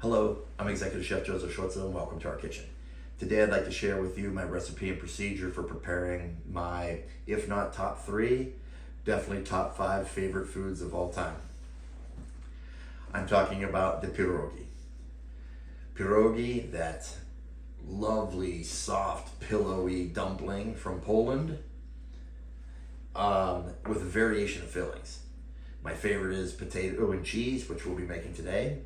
Hello, I'm Executive Chef Joseph Schwartzel and welcome to our kitchen. Today I'd like to share with you my recipe and procedure for preparing my, if not top 3, definitely top 5 favorite foods of all time. I'm talking about the pierogi. Pierogi, that lovely, soft, pillowy dumpling from Poland with a variation of fillings. My favorite is potato and cheese, which we'll be making today.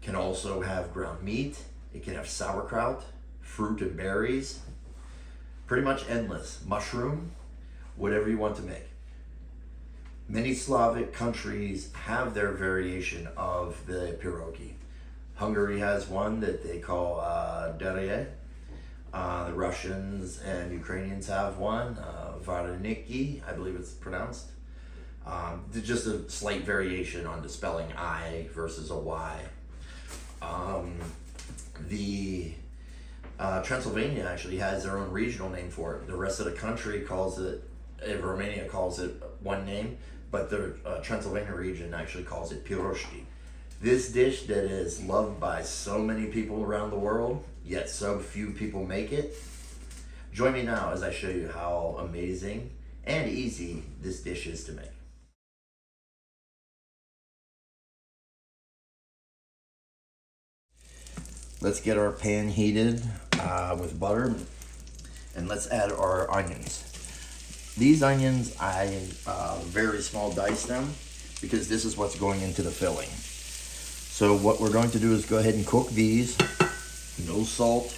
Can also have ground meat. It can have sauerkraut, fruit and berries. Pretty much endless. Mushroom, whatever you want to make. Many Slavic countries have their variation of the pierogi. Hungary has one that they call derye. The Russians and Ukrainians have one, vareniki, I believe it's pronounced. Just a slight variation on the spelling I versus a Y. Transylvania actually has their own regional name for it. The rest of the country calls it, Romania calls it one name, but the Transylvania region actually calls it pierogi. This dish that is loved by so many people around the world, yet so few people make it. Join me now as I show you how amazing and easy this dish is to make. Let's get our pan heated with butter, and let's add our onions. These onions, I very small dice them because this is what's going into the filling. So what we're going to do is go ahead and cook these, no salt.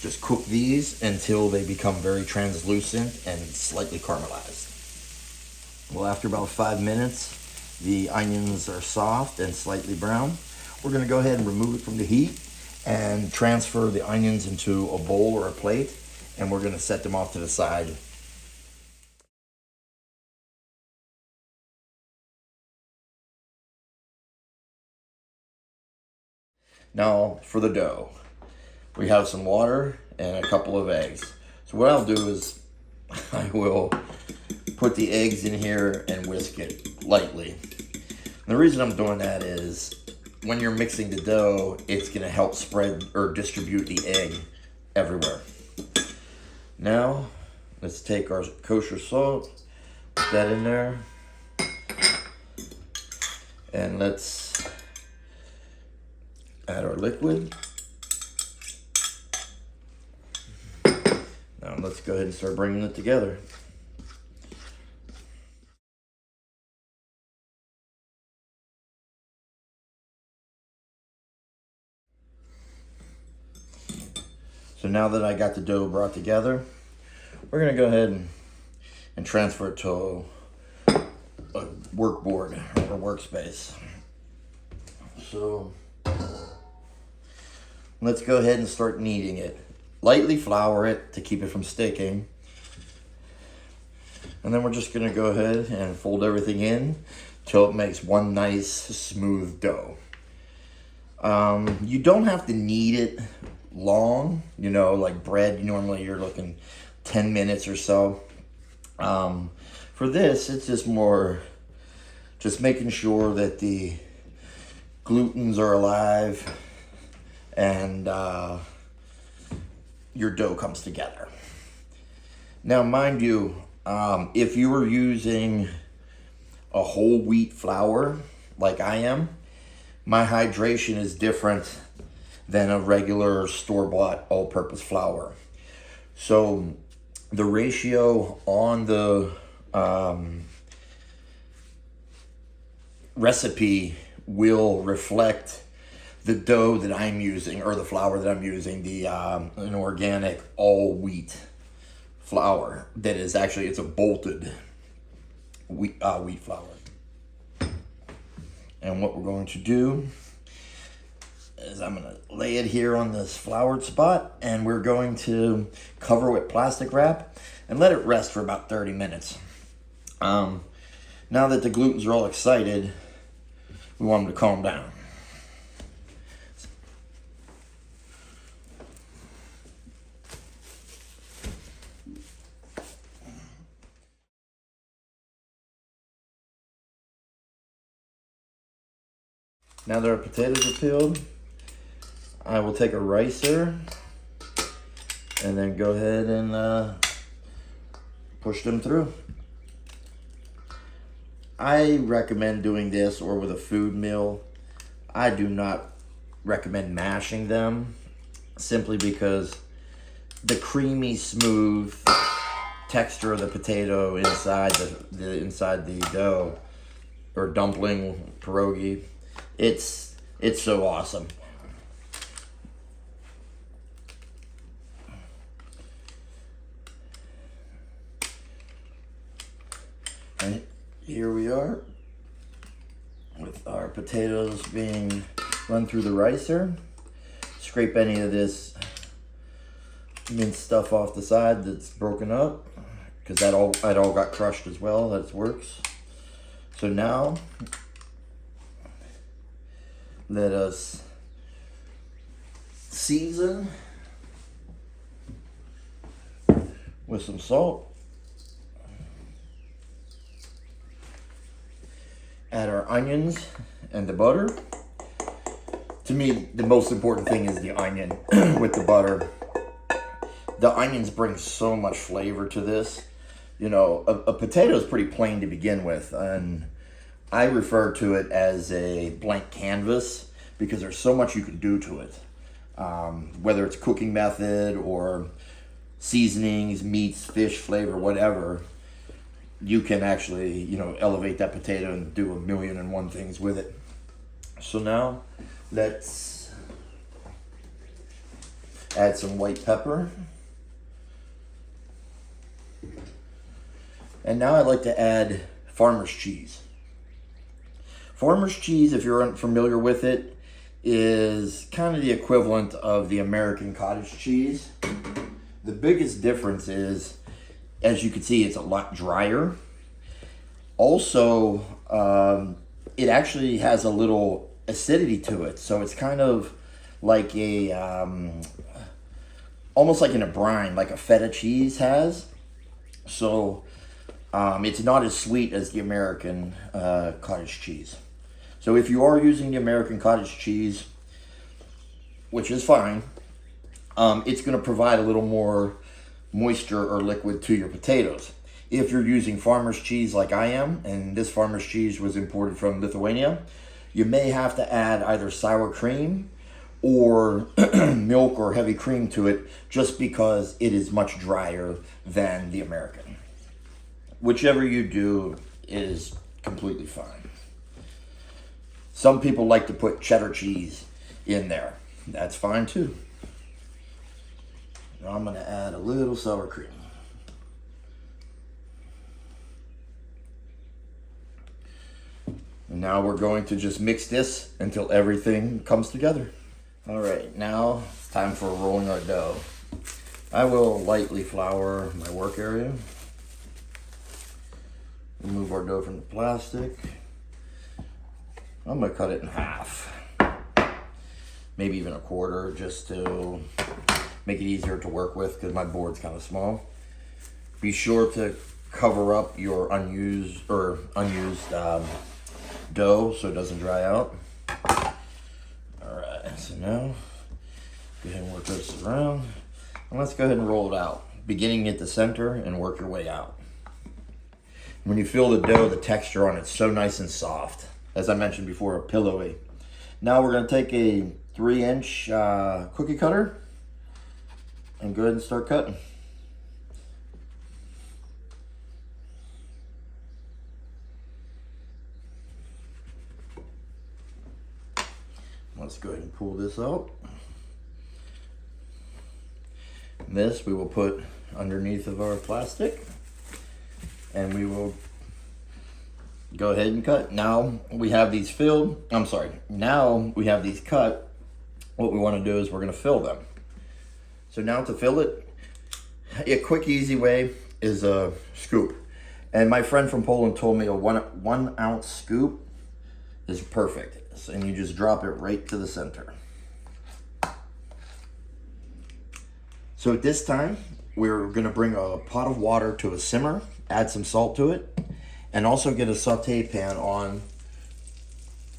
Just cook these until they become very translucent and slightly caramelized. Well, after about 5 minutes, the onions are soft and slightly brown. We're gonna go ahead and remove it from the heat and transfer the onions into a bowl or a plate, and we're gonna set them off to the side. Now for the dough. We have some water and a couple of eggs. So what I'll do is I will put the eggs in here and whisk it lightly. And the reason I'm doing that is when you're mixing the dough, it's gonna help spread or distribute the egg everywhere. Now, let's take our kosher salt, put that in there, and let's add our liquid. Now let's go ahead and start bringing it together. So now that I got the dough brought together, we're gonna go ahead and transfer it to a work board or a workspace. So let's go ahead and start kneading it. Lightly flour it to keep it from sticking. And then we're just gonna go ahead and fold everything in till it makes one nice smooth dough. You don't have to knead it long, you know, like bread, normally you're looking 10 minutes or so. For this, it's just more, just making sure that the glutens are alive and your dough comes together. Now, mind you, if you were using a whole wheat flour like I am, my hydration is different than a regular store-bought all-purpose flour. So the ratio on the recipe will reflect the dough that I'm using, or the flour that I'm using, the an organic all wheat flour that is actually, it's a bolted wheat flour. And what we're going to do is I'm gonna lay it here on this floured spot, and we're going to cover with plastic wrap and let it rest for about 30 minutes. Now that the glutens are all excited, we want them to calm down. Now that our potatoes are peeled, I will take a ricer and then go ahead and push them through. I recommend doing this or with a food mill. I do not recommend mashing them, simply because the creamy, smooth texture of the potato inside the dough or dumpling, pierogi, it's so awesome. And here we are with our potatoes being run through the ricer. Scrape any of this minced stuff off the side that's broken up, because that all got crushed as well. That works. So now let us season with some salt. Add our onions and the butter. To me, the most important thing is the onion with the butter. The onions bring so much flavor to this. You know, a potato is pretty plain to begin with, and I refer to it as a blank canvas because there's so much you can do to it. Whether it's cooking method or seasonings, meats, fish flavor, whatever, you can actually, you know, elevate that potato and do a million and one things with it. So now let's add some white pepper. And now I'd like to add farmer's cheese. Farmer's cheese, if you're unfamiliar with it, is kind of the equivalent of the American cottage cheese. The biggest difference is, as you can see, it's a lot drier. Also, it actually has a little acidity to it. So it's kind of like a, almost like in a brine, like a feta cheese has. So it's not as sweet as the American cottage cheese. So if you are using the American cottage cheese, which is fine, it's going to provide a little more moisture or liquid to your potatoes. If you're using farmer's cheese like I am, and this farmer's cheese was imported from Lithuania, you may have to add either sour cream or milk or heavy cream to it, just because it is much drier than the American. Whichever you do is completely fine. Some people like to put cheddar cheese in there. That's fine too. Now I'm going to add a little sour cream. And now we're going to just mix this until everything comes together. All right, now it's time for rolling our dough. I will lightly flour my work area. Remove our dough from the plastic. I'm gonna cut it in half. Maybe even a quarter, just to make it easier to work with, because my board's kind of small. Be sure to cover up your unused dough so it doesn't dry out. All right, so now go ahead and work this around. And let's go ahead and roll it out, beginning at the center and work your way out. When you feel the dough, the texture on it's so nice and soft. As I mentioned before, pillowy. Now we're gonna take a 3-inch cookie cutter and go ahead and start cutting. Let's go ahead and pull this out. This we will put underneath of our plastic, and we will go ahead and cut. Now we have these filled, now we have these cut. What we want to do is we're going to fill them. So now to fill it, a quick easy way is a scoop. And my friend from Poland told me a one ounce scoop is perfect. And you just drop it right to the center. So at this time, we're going to bring a pot of water to a simmer, add some salt to it, and also get a saute pan on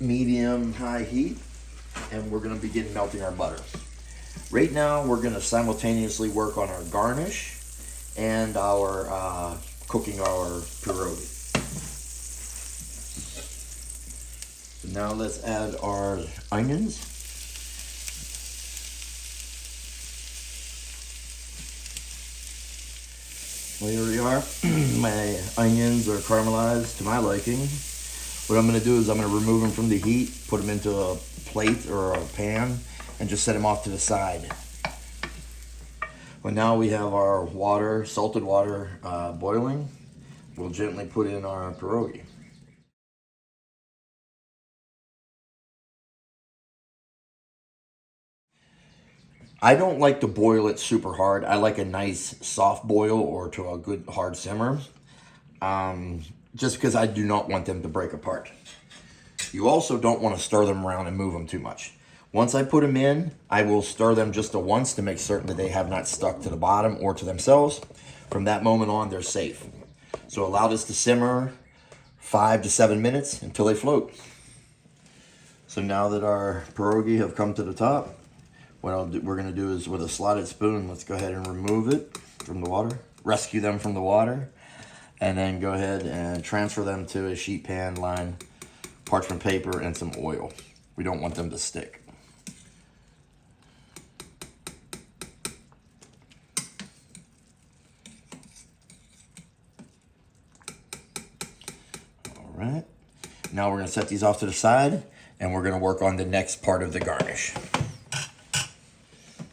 medium-high heat. and we're gonna begin melting our butter. Right now, we're gonna simultaneously work on our garnish and our cooking our pierogi. So now let's add our onions. Well, here we are. My onions are caramelized to my liking. What I'm going to do is I'm going to remove them from the heat, put them into a plate or a pan, and just set them off to the side. Well, now we have our water, salted water, boiling. We'll gently put in our pierogi. I don't like to boil it super hard. I like a nice soft boil or to a good hard simmer. Just because I do not want them to break apart. You also don't want to stir them around and move them too much. Once I put them in, I will stir them just once to make certain that they have not stuck to the bottom or to themselves. From that moment on, they're safe. So allow this to simmer 5 to 7 minutes until they float. So now that our pierogi have come to the top, what we're going to do is with a slotted spoon, let's go ahead and remove it from the water, rescue them from the water, and then go ahead and transfer them to a sheet pan lined parchment paper and some oil. We don't want them to stick. All right. Now we're going to set these off to the side, and we're going to work on the next part of the garnish.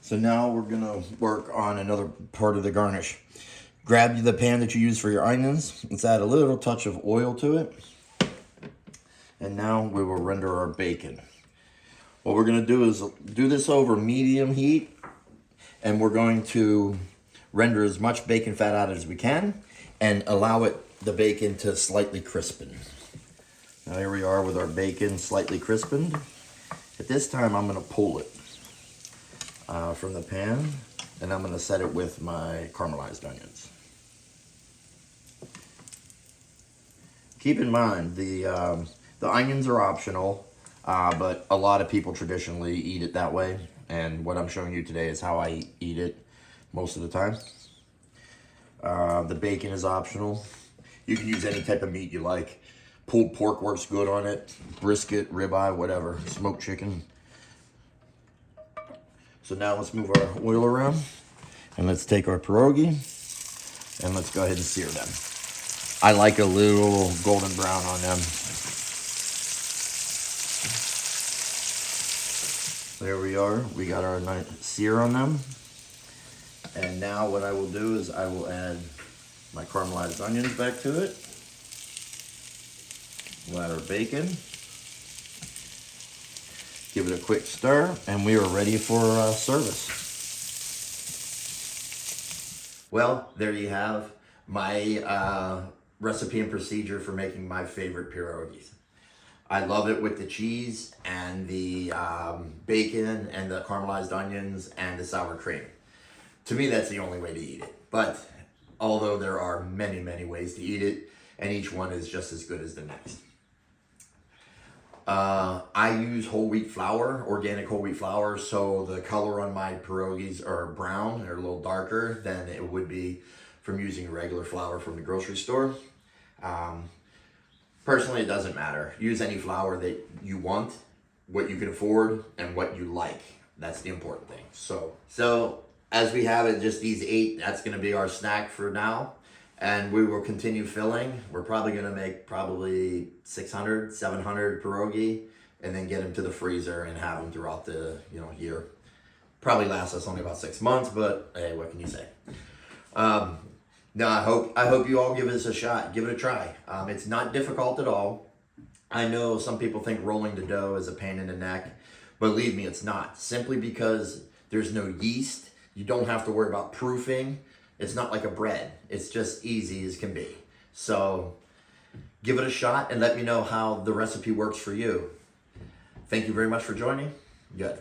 So now we're going to work on another part of the garnish. Grab the pan that you use for your onions. Let's add a little touch of oil to it. And now we will render our bacon. What we're going to do is do this over medium heat, and we're going to render as much bacon fat out as we can and allow the bacon to slightly crispen. Now here we are with our bacon slightly crispened. At this time, I'm going to pull it from the pan, and I'm going to set it with my caramelized onions. Keep in mind, the onions are optional, but a lot of people traditionally eat it that way, and what I'm showing you today is how I eat it most of the time. The bacon is optional. You can use any type of meat you like. Pulled pork works good on it, brisket, ribeye, whatever, smoked chicken. So now let's move our oil around, and let's take our pierogi, and let's go ahead and sear them. I like a little golden brown on them. There we are. We got our nice sear on them. And now what I will do is I will add my caramelized onions back to it. We'll add our bacon. Give it a quick stir, and we are ready for service. Well, there you have my recipe and procedure for making my favorite pierogies. I love it with the cheese and the bacon and the caramelized onions and the sour cream. To me, that's the only way to eat it. But although there are many, many ways to eat it, and each one is just as good as the next. I use whole wheat flour, organic whole wheat flour, so the color on my pierogies are brown. They're a little darker than it would be from using regular flour from the grocery store. Personally, it doesn't matter. Use any flour that you want, what you can afford, and what you like. That's the important thing. So as we have it, just these 8, that's going to be our snack for now. And we will continue filling. We're probably going to make 600, 700 pierogi, and then get them to the freezer and have them throughout the year. Probably lasts us only about 6 months, but hey, what can you say? No, I hope you all give this a shot. Give it a try. It's not difficult at all. I know some people think rolling the dough is a pain in the neck. Believe me, it's not. Simply because there's no yeast. You don't have to worry about proofing. It's not like a bread. It's just easy as can be. So give it a shot and let me know how the recipe works for you. Thank you very much for joining. Good.